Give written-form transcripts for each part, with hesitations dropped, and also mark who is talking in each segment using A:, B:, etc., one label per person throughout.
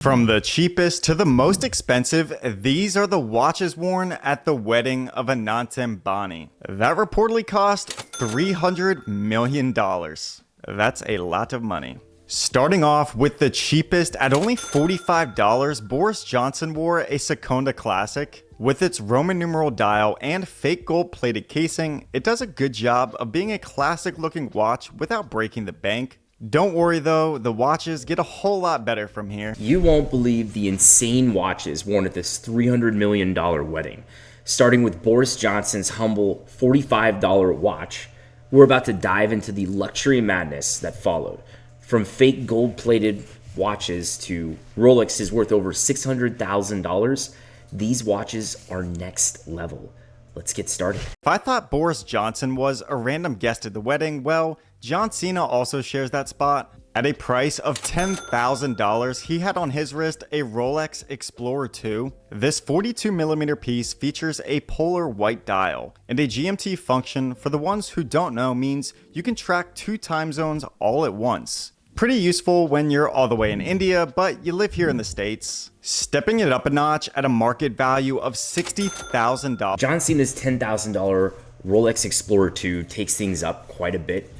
A: From the cheapest to the most expensive, these are the watches worn at the wedding of Anant Ambani. That reportedly cost $300 million. That's a lot of money. Starting off with the cheapest at only $45, Boris Johnson wore a Sconda Classic. With its Roman numeral dial and fake gold-plated casing, it does a good job of being a classic-looking watch without breaking the bank. Don't worry though, the watches get a whole lot better from here.
B: You won't believe the insane watches worn at this $300 million wedding. Starting with Boris Johnson's humble $45 watch, we're about to dive into the luxury madness that followed. From fake gold-plated watches to Rolexes worth over $600,000, these watches are next level. Let's get started.
A: If I thought Boris Johnson was a random guest at the wedding, well, John Cena also shares that spot. At a price of $10,000, he had on his wrist a Rolex Explorer 2. This 42mm piece features a polar white dial, and a GMT function, for the ones who don't know, means you can track 2 time zones all at once. Pretty useful when you're all the way in India, but you live here in the States. Stepping it up a notch at a market value of $60,000.
B: John Cena's $10,000 Rolex Explorer 2 takes things up quite a bit.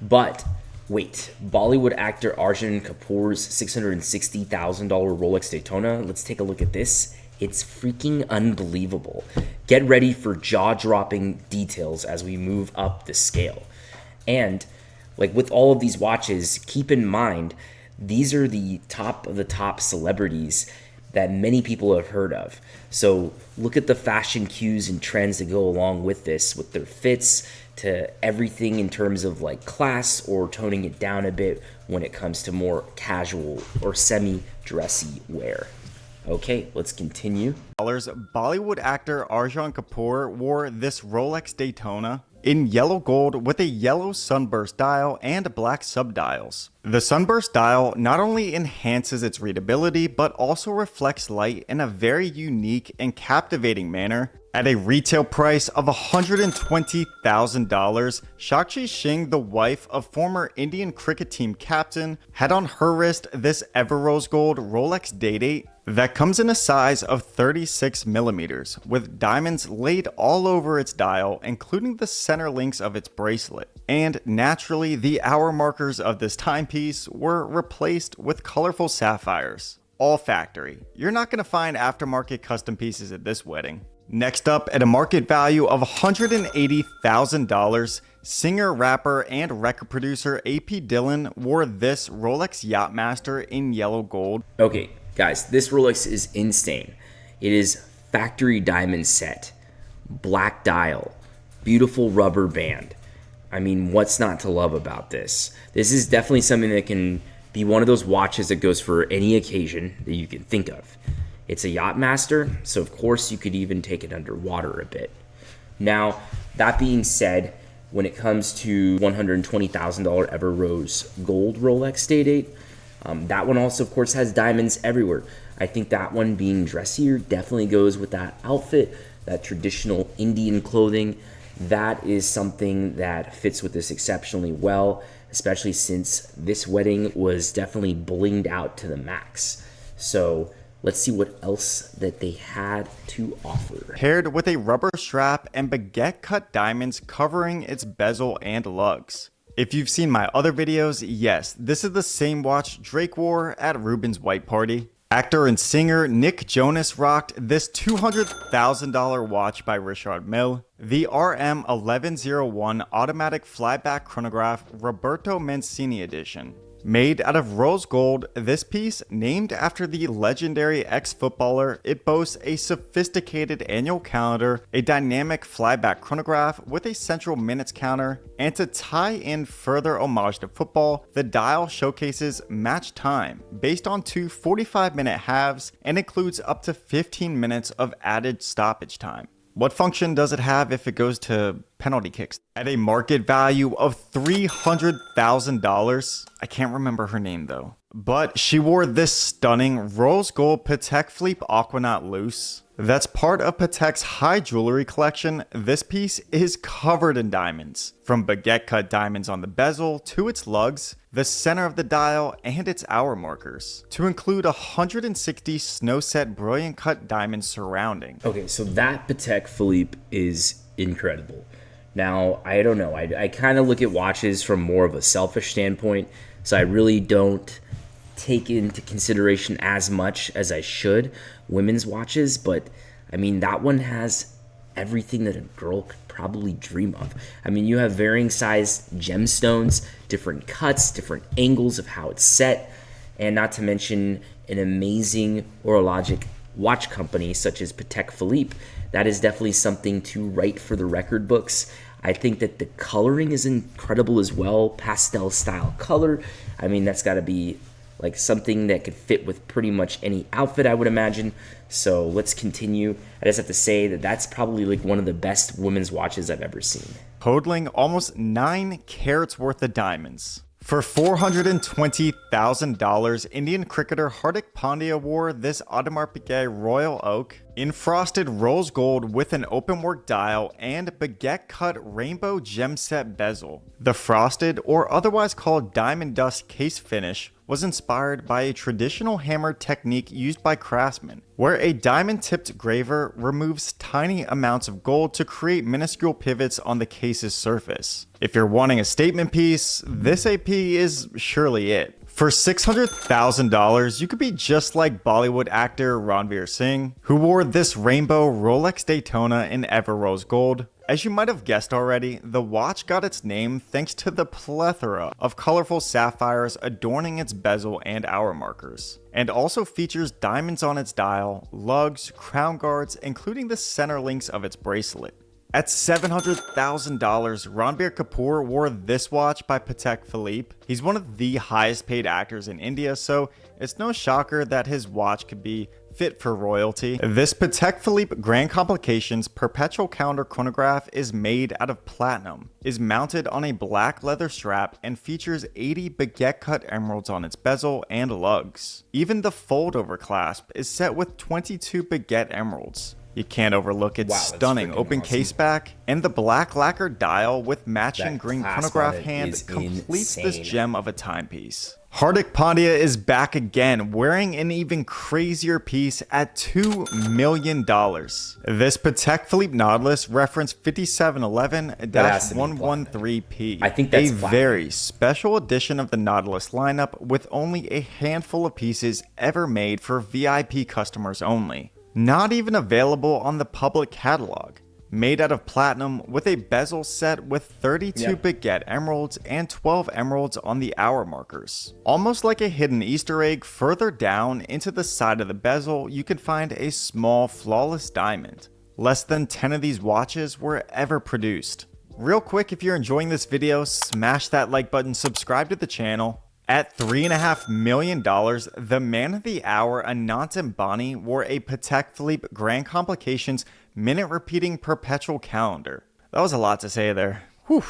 B: But wait, Bollywood actor Arjun Kapoor's $660,000 Rolex Daytona, let's take a look at this. It's freaking unbelievable. Get ready for jaw-dropping details as we move up the scale. And like with all of these watches, keep in mind, these are the top of the top celebrities that many people have heard of. So look at the fashion cues and trends that go along with this, with their fits, to everything in terms of like class or toning it down a bit when it comes to more casual or semi-dressy wear. Okay, let's continue.
A: Bollywood actor Arjun Kapoor wore this Rolex Daytona in yellow gold with a yellow sunburst dial and black subdials. The sunburst dial not only enhances its readability, but also reflects light in a very unique and captivating manner. At a retail price of $120,000, Sakshi Singh, the wife of former Indian cricket team captain, had on her wrist this ever rose gold Rolex Day-Date that comes in a size of 36mm, with diamonds laid all over its dial, including the center links of its bracelet. And naturally, the hour markers of this timepiece were replaced with colorful sapphires. All factory. You're not going to find aftermarket custom pieces at this wedding. Next up, at a market value of $180,000, singer, rapper, and record producer AP Dhillon wore this Rolex Yachtmaster in yellow gold.
B: Okay, guys, this Rolex is insane. It is factory diamond set, black dial, beautiful rubber band. I mean, what's not to love about this? This is definitely something that can be one of those watches that goes for any occasion that you can think of. It's a Yachtmaster, so of course you could even take it underwater a bit. Now, that being said, when it comes to $120,000 Ever Rose Gold Rolex Day-Date, that one also, of course, has diamonds everywhere. I think that one being dressier definitely goes with that outfit, that traditional Indian clothing. That is something that fits with this exceptionally well, especially since this wedding was definitely blinged out to the max. So let's see what else that they had to offer.
A: Paired with a rubber strap and baguette cut diamonds covering its bezel and lugs. If you've seen my other videos, yes, this is the same watch Drake wore at Ruben's white party. Actor and singer Nick Jonas rocked this $200,000 watch by Richard Mille, the RM1101 automatic flyback chronograph Roberto Mancini edition. Made out of rose gold, this piece, named after the legendary ex-footballer, it boasts a sophisticated annual calendar, a dynamic flyback chronograph with a central minutes counter, and to tie in further homage to football, the dial showcases match time based on 2 45-minute halves and includes up to 15 minutes of added stoppage time. What function does it have if it goes to penalty kicks? At a market value of $300,000, I can't remember her name though, But she wore this stunning rose gold Patek Philippe Aquanaut loose. That's part of Patek's high jewelry collection. This piece is covered in diamonds, from baguette cut diamonds on the bezel to its lugs, the center of the dial, and its hour markers, to include 160 snow set brilliant cut diamonds surrounding.
B: Okay, so that Patek Philippe is incredible. Now, I don't know. I kind of look at watches from more of a selfish standpoint, so I really don't take into consideration as much as I should women's watches, but I mean, that one has everything that a girl could probably dream of. I mean, you have varying sized gemstones, different cuts, different angles of how it's set, and not to mention an amazing horologic watch company such as Patek Philippe. That is definitely something to write for the record books. I think that the coloring is incredible as well, pastel style color. I mean, that's got to be like something that could fit with pretty much any outfit, I would imagine. So let's continue. I just have to say that that's probably like one of the best women's watches I've ever seen.
A: Totaling almost 9 carats worth of diamonds. For $420,000, Indian cricketer Hardik Pandya wore this Audemars Piguet Royal Oak in frosted rose gold with an openwork dial and baguette cut rainbow gem set bezel. The frosted, or otherwise called diamond dust case finish, was inspired by a traditional hammer technique used by craftsmen, where a diamond-tipped graver removes tiny amounts of gold to create minuscule pivots on the case's surface. If you're wanting a statement piece, this AP is surely it. For $600,000, you could be just like Bollywood actor Ranveer Singh, who wore this rainbow Rolex Daytona in ever rose gold. As you might have guessed already, the watch got its name thanks to the plethora of colorful sapphires adorning its bezel and hour markers, and also features diamonds on its dial, lugs, crown guards, including the center links of its bracelet. At $700,000, Ranbir Kapoor wore this watch by Patek Philippe. He's one of the highest paid actors in India, so it's no shocker that his watch could be fit for royalty. This Patek Philippe Grand Complications perpetual calendar chronograph is made out of platinum, is mounted on a black leather strap, and features 80 baguette cut emeralds on its bezel and lugs. Even the fold over clasp is set with 22 baguette emeralds. You can't overlook its stunning open
B: awesome.
A: case back, and the black lacquer dial with matching
B: That
A: green
B: clasp
A: chronograph
B: on it
A: hand
B: is
A: completes this
B: insane.
A: gem of a timepiece. Hardik Pandya is back again, wearing an even crazier piece at $2 million. This Patek Philippe Nautilus reference 5711-113P.
B: I think that's
A: a very special edition of the Nautilus lineup with only a handful of pieces ever made for VIP customers only. Not even available on the public catalog. Made out of platinum with a bezel set with 32 baguette emeralds and 12 emeralds on the hour markers. Almost like a hidden Easter egg, further down into the side of the bezel, you can find a small flawless diamond. Less than 10 of these watches were ever produced. Real quick, if you're enjoying this video, smash that like button, subscribe to the channel. At $3.5 million, the man of the hour Anant Ambani wore a Patek Philippe Grand Complications minute repeating perpetual calendar. That was a lot to say there. Whew,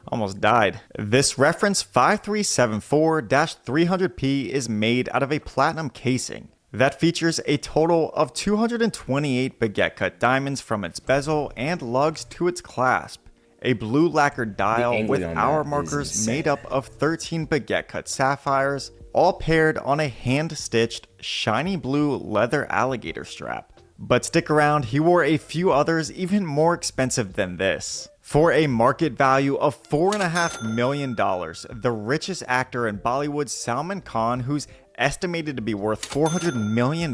A: almost died. This reference 5374-300P is made out of a platinum casing that features a total of 228 baguette cut diamonds from its bezel and lugs to its clasp. A blue lacquered dial with hour markers made up of 13 baguette cut sapphires, all paired on a hand-stitched, shiny blue leather alligator strap. But stick around, he wore a few others even more expensive than this. For a market value of $4.5 million, the richest actor in Bollywood, Salman Khan, who's estimated to be worth $400 million,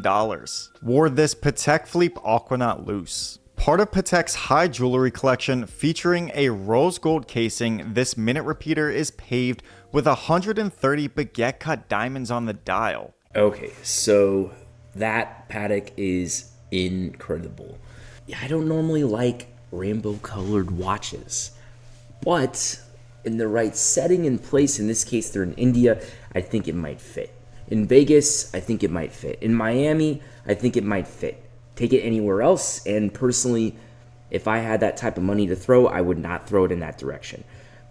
A: wore this Patek Philippe Aquanaut loose. Part of Patek's high jewelry collection featuring a rose gold casing, this minute repeater is paved with 130 baguette cut diamonds on the dial.
B: Okay, so that Patek is incredible. I don't normally like rainbow colored watches, but in the right setting and place, in this case they're in India, I think it might fit. In Vegas, I think it might fit. In Miami, I think it might fit. Take it anywhere else, and personally, if I had that type of money to throw, I would not throw it in that direction.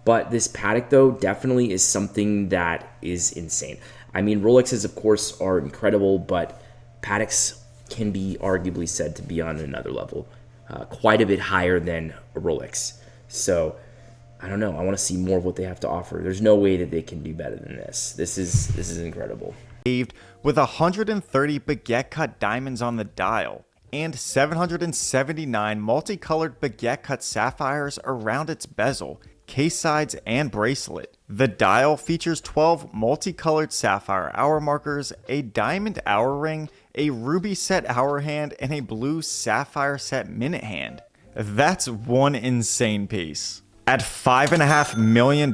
B: But this Patek, though, definitely is something that is insane. I mean, Rolexes, of course, are incredible, but Pateks can be arguably said to be on another level, quite a bit higher than a Rolex. So I don't know. I want to see more of what they have to offer. There's no way that they can do better than this. This is incredible.
A: With 130 baguette cut diamonds on the dial and 779 multicolored baguette cut sapphires around its bezel, case sides, and bracelet. The dial features 12 multicolored sapphire hour markers, a diamond hour ring, a ruby set hour hand, and a blue sapphire set minute hand. That's one insane piece. At $5.5 million,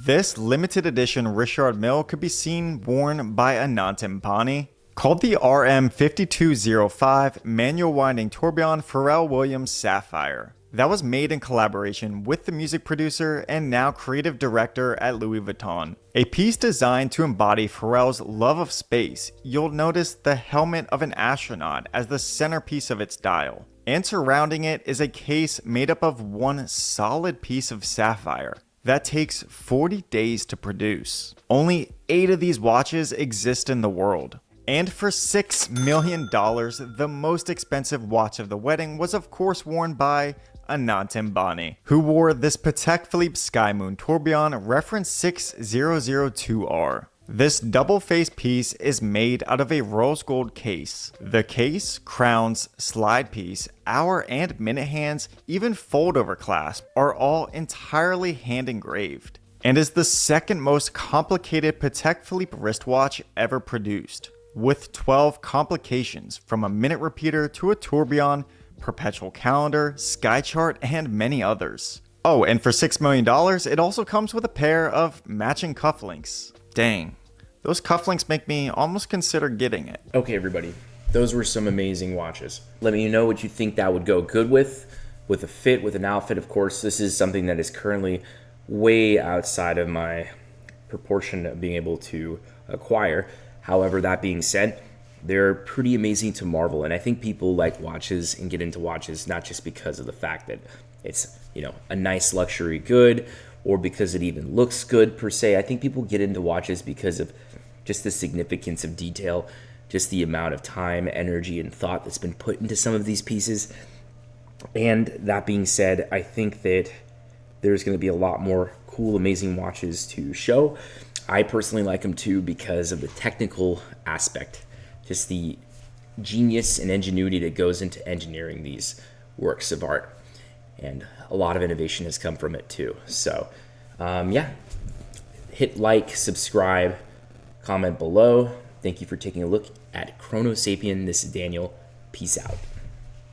A: this limited edition Richard Mille could be seen worn by Anant Ambani. Called the RM5205 manual winding tourbillon Pharrell Williams Sapphire. That was made in collaboration with the music producer and now creative director at Louis Vuitton. A piece designed to embody Pharrell's love of space. You'll notice the helmet of an astronaut as the centerpiece of its dial. And surrounding it is a case made up of one solid piece of sapphire that takes 40 days to produce. Only 8 of these watches exist in the world. And for $6 million, the most expensive watch of the wedding was of course worn by Anant Ambani, who wore this Patek Philippe Sky Moon Tourbillon reference 6002R. This double-faced piece is made out of a rose gold case. The case, crowns, slide piece, hour and minute hands, even fold-over clasp are all entirely hand-engraved, and is the second most complicated Patek Philippe wristwatch ever produced, with 12 complications from a minute repeater to a tourbillon, perpetual calendar, sky chart, and many others. Oh, and for $6 million, it also comes with a pair of matching cufflinks. Dang. Those cufflinks make me almost consider getting it.
B: Okay, everybody. Those were some amazing watches. Let me know what you think that would go good with a fit, with an outfit. Of course, this is something that is currently way outside of my proportion of being able to acquire. However, that being said, they're pretty amazing to marvel. And I think people like watches and get into watches not just because of the fact that it's, a nice luxury good or because it even looks good per se. I think people get into watches because of just the significance of detail, just the amount of time, energy, and thought that's been put into some of these pieces. And that being said, I think that there's going to be a lot more cool, amazing watches to show. I personally like them too because of the technical aspect, just the genius and ingenuity that goes into engineering these works of art. And a lot of innovation has come from it too. So, hit like, subscribe, comment below. Thank you for taking a look at Chronosapien. This is Daniel. Peace out.